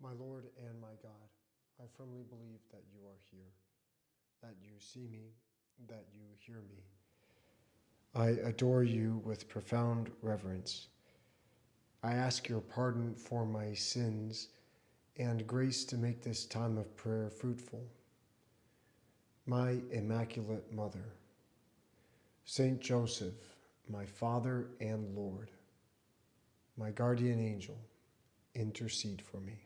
My Lord and my God, I firmly believe that you are here, that you see me, that you hear me. I adore you with profound reverence. I ask your pardon for my sins and grace to make this time of prayer fruitful. My Immaculate Mother, Saint Joseph, my Father and Lord, my guardian angel, intercede for me.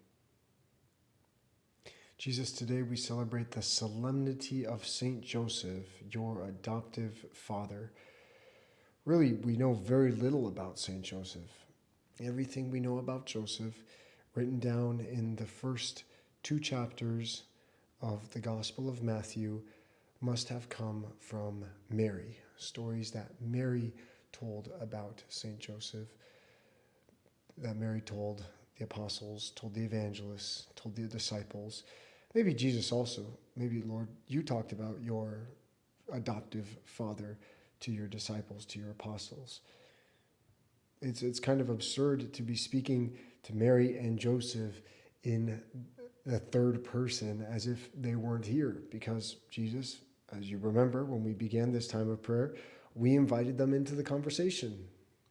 Jesus, today we celebrate the solemnity of Saint Joseph, your adoptive father. Really, we know very little about Saint Joseph. Everything we know about Joseph, written down in the first two chapters of the Gospel of Matthew, must have come from Mary. Stories that Mary told about Saint Joseph, that Mary told the apostles, told the evangelists, told the disciples. Maybe Jesus also. Maybe, Lord, you talked about your adoptive father to your disciples, to your apostles. It's kind of absurd to be speaking to Mary and Joseph in the third person as if they weren't here, because Jesus, as you remember, when we began this time of prayer, we invited them into the conversation.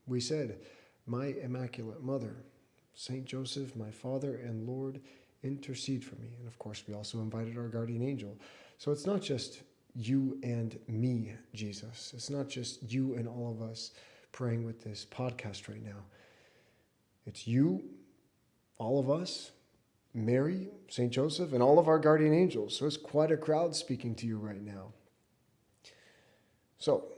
We said, "My Immaculate Mother, Saint Joseph, my Father and Lord, intercede for me." And of course, we also invited our guardian angel. So it's not just you and me, Jesus. It's not just you and all of us praying with this podcast right now. It's you, all of us, Mary, Saint Joseph, and all of our guardian angels. So it's quite a crowd speaking to you right now. So,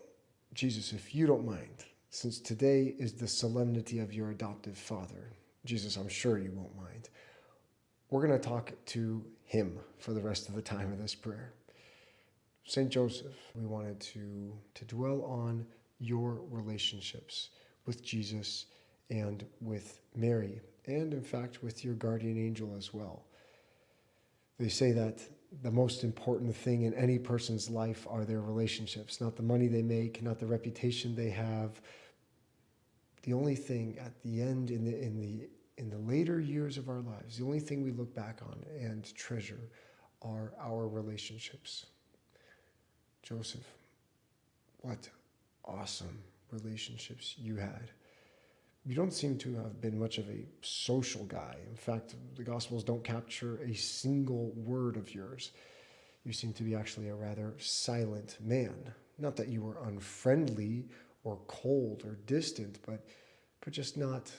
Jesus, if you don't mind, since today is the solemnity of your adoptive father, Jesus, I'm sure you won't mind, we're going to talk to him for the rest of the time of this prayer. Saint Joseph, we wanted to dwell on your relationships with Jesus and with Mary, and in fact with your guardian angel as well. They say that the most important thing in any person's life are their relationships, not the money they make, not the reputation they have. The only thing at the end, in the later years of our lives, the only thing we look back on and treasure are our relationships. Joseph, what awesome relationships you had. You don't seem to have been much of a social guy. In fact, the Gospels don't capture a single word of yours. You seem to be actually a rather silent man. Not that you were unfriendly or cold or distant, but just not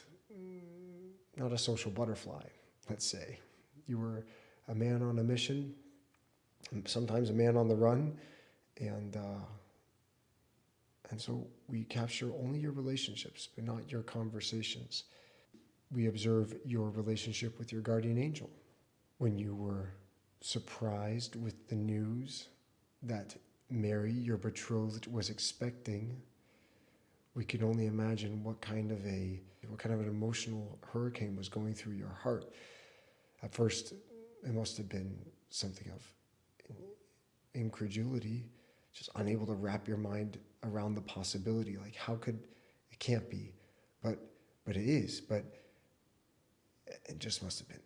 a social butterfly, let's say. You were a man on a mission, sometimes a man on the run, and so we capture only your relationships, but not your conversations. We observe your relationship with your guardian angel. When you were surprised with the news that Mary, your betrothed, was expecting, we can only imagine what kind of an emotional hurricane was going through your heart. At first, it must have been something of incredulity, just unable to wrap your mind around the possibility. Like, how could, it can't be, but it is. But it just must have been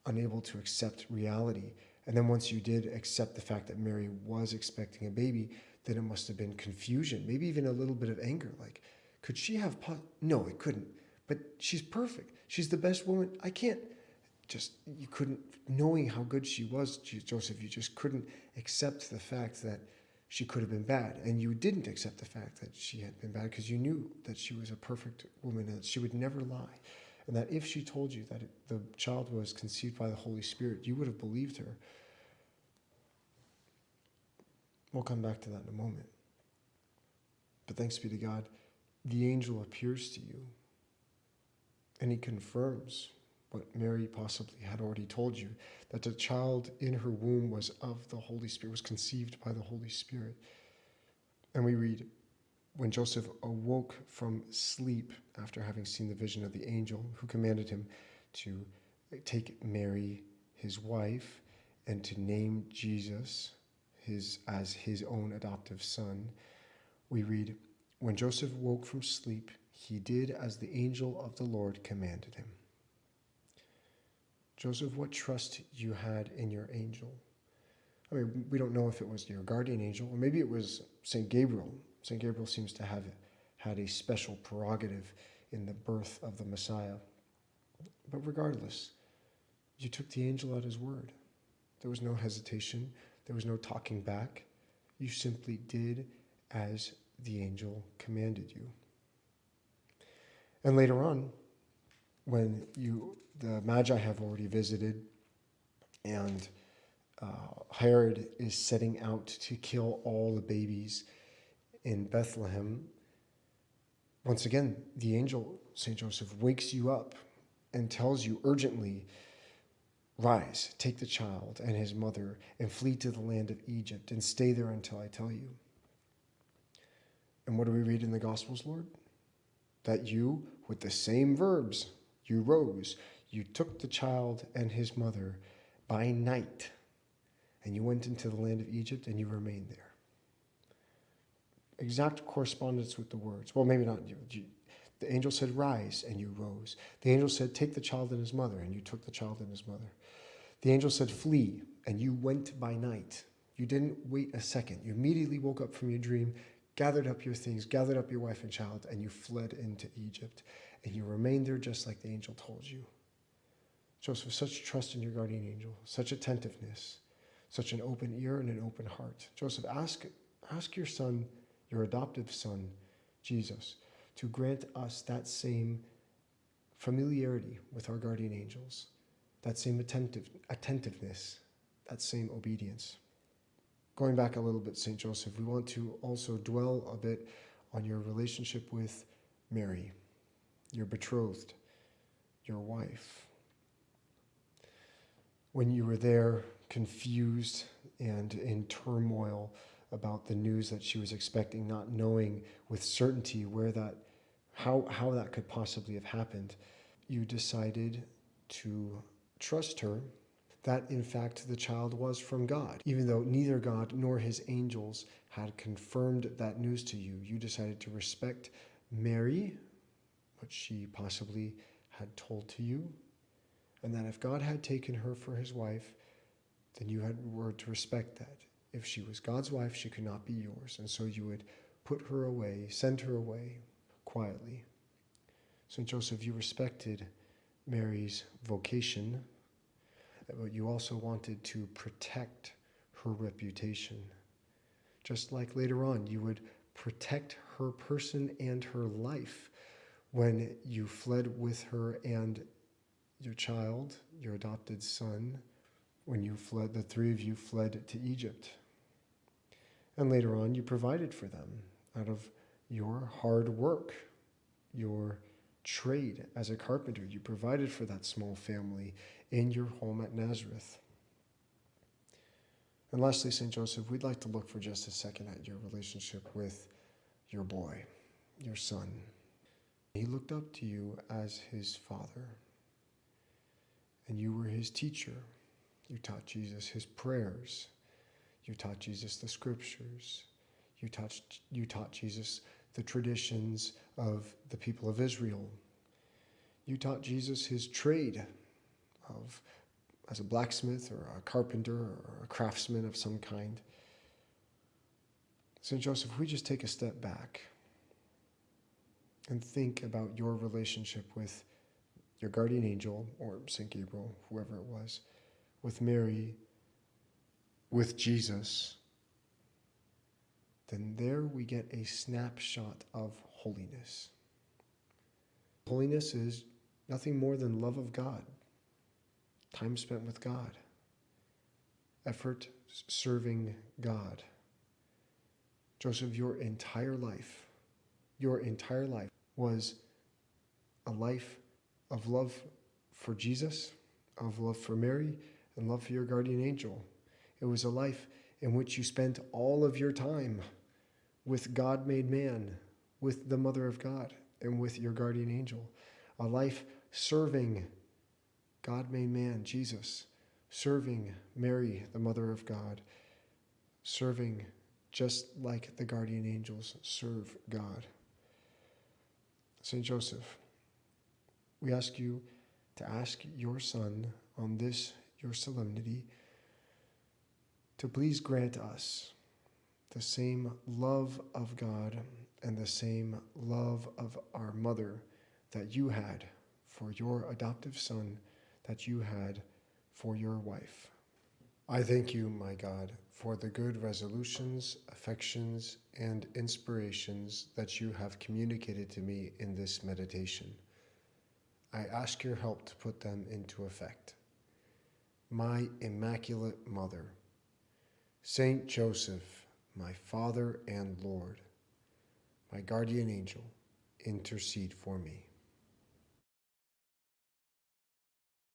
unable to accept reality. And then once you did accept the fact that Mary was expecting a baby, then it must have been confusion, maybe even a little bit of anger. Like, could she have, no, it couldn't. But she's perfect. She's the best woman. I can't. You couldn't, knowing how good she was, Joseph, you just couldn't accept the fact that she could have been bad. And you didn't accept the fact that she had been bad because you knew that she was a perfect woman and that she would never lie. And that if she told you that the child was conceived by the Holy Spirit, you would have believed her. We'll come back to that in a moment. But thanks be to God, the angel appears to you and he confirms what Mary possibly had already told you, that the child in her womb was of the Holy Spirit, was conceived by the Holy Spirit. And we read, when Joseph awoke from sleep after having seen the vision of the angel who commanded him to take Mary, his wife, and to name Jesus as his own adoptive son, we read, when Joseph woke from sleep, he did as the angel of the Lord commanded him. Joseph, what trust you had in your angel. I mean, we don't know if it was your guardian angel, or maybe it was St. Gabriel. St. Gabriel seems to have had a special prerogative in the birth of the Messiah. But regardless, you took the angel at his word. There was no hesitation. There was no talking back. You simply did as the angel commanded you. And later on, when the Magi have already visited, and Herod is setting out to kill all the babies in Bethlehem, once again, the angel, St. Joseph, wakes you up and tells you urgently, rise, take the child and his mother and flee to the land of Egypt and stay there until I tell you. And what do we read in the Gospels, Lord? That you, with the same verbs, you rose, you took the child and his mother by night, and you went into the land of Egypt and you remained there. Exact correspondence with the words. Well, maybe not. The angel said, rise, and you rose. The angel said, take the child and his mother, and you took the child and his mother. The angel said, flee, and you went by night. You didn't wait a second. You immediately woke up from your dream, gathered up your things, gathered up your wife and child, and you fled into Egypt. And you remained there just like the angel told you. Joseph, such trust in your guardian angel, such attentiveness, such an open ear and an open heart. Joseph, ask your son, your adoptive son, Jesus, to grant us that same familiarity with our guardian angels, that same attentiveness, that same obedience. Going back a little bit, St. Joseph, we want to also dwell a bit on your relationship with Mary, your betrothed, your wife. When you were there, confused and in turmoil about the news that she was expecting, not knowing with certainty how that could possibly have happened, you decided to trust her that in fact the child was from God. Even though neither God nor his angels had confirmed that news to you, you decided to respect Mary, what she possibly had told to you, and that if God had taken her for his wife, then you were to respect that. If she was God's wife, she could not be yours. And so you would put her away, send her away quietly. St. Joseph, you respected Mary's vocation, but you also wanted to protect her reputation. Just like later on, you would protect her person and her life when you fled with her and your child, your adopted son, when you fled, the three of you fled to Egypt. And later on, you provided for them out of your hard work, your trade as a carpenter. You provided for that small family in your home at Nazareth. And lastly, St. Joseph, we'd like to look for just a second at your relationship with your boy, your son. He looked up to you as his father, and you were his teacher. You taught Jesus his prayers. You taught Jesus the scriptures. You taught Jesus the traditions of the people of Israel. You taught Jesus his trade as a blacksmith or a carpenter or a craftsman of some kind. St. Joseph, if we just take a step back and think about your relationship with your guardian angel, or St. Gabriel, whoever it was, with Mary, with Jesus, then there we get a snapshot of holiness. Holiness is nothing more than love of God, time spent with God, effort serving God. Joseph, your entire life was a life of love for Jesus, of love for Mary, and love for your guardian angel. It was a life in which you spent all of your time with God made man, with the Mother of God, and with your guardian angel. A life serving God made man, Jesus, serving Mary, the Mother of God, serving just like the guardian angels serve God. St. Joseph, we ask you to ask your son on this your solemnity, to please grant us the same love of God and the same love of our mother that you had for your adoptive son, that you had for your wife. I thank you, my God, for the good resolutions, affections, and inspirations that you have communicated to me in this meditation. I ask your help to put them into effect. My Immaculate Mother, Saint Joseph, my Father and Lord, my guardian angel, intercede for me.